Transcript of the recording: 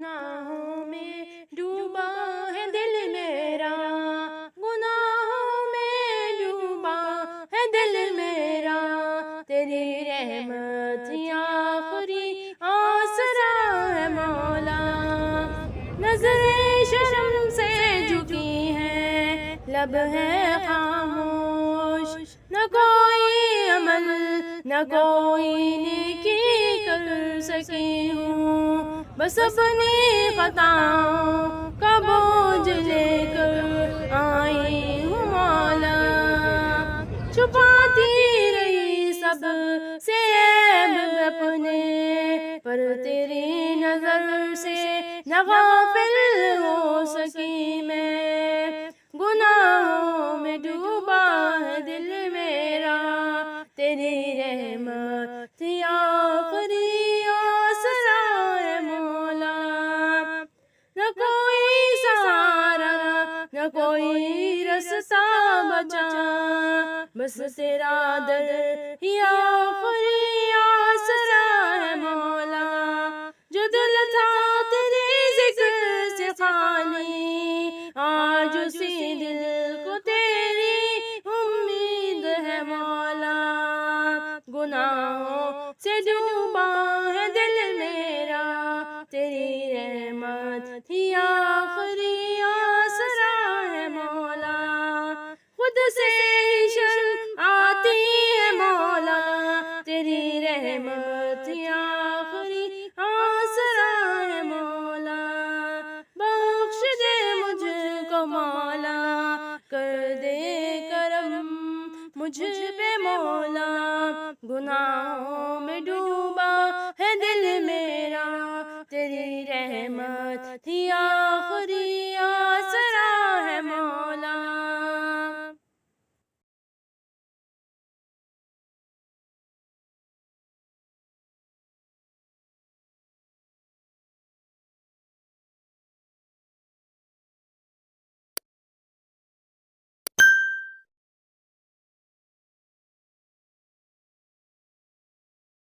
گناہوں میں ڈوبا ہے دل میرا، گناہوں میں ڈوبا ہے دل میرا، تیری رحمت ہی آخری آسرا ہے مولا۔ نظر شرم سے جھکی ہے، لب ہے خاموش، نہ کوئی عمل نہ کوئی نیکی کر سکی ہوں، بس اپنی خطاؤں کا بوجھ لے کر آئی ہوں مولا۔ چھپاتی رہی سب سے عیب اپنے، پر تیری نظر سے نہ غافل ہو سکی میں۔ گناہوں میں ڈوبا ہے دل میرا، تیری رحمت ہی آخری آسرا ہے مولا۔ نہ کوئی سہارا نہ کوئی رستہ بچا، بس تیرا در ہی آخری آسرا ہے مولا۔ جو دل تھا تیرے ذکر سے خالی، آج اسی دل کو تیری امید ہے مولا۔ گناہوں سے ڈوبا ہے دل میرا، تیری رحمت ہی آخری آسرا ہے مولا۔ خود سے ہی شرم آتی ہے مولا، تیری رحمت ہی آخری آسرا ہے مولا۔ بخش دے مجھ کو مولا، کر دے کرم مجھ پہ مولا۔ گناہوں میں ڈوبا ہے دل میرا، تیری رحمت ہی آخری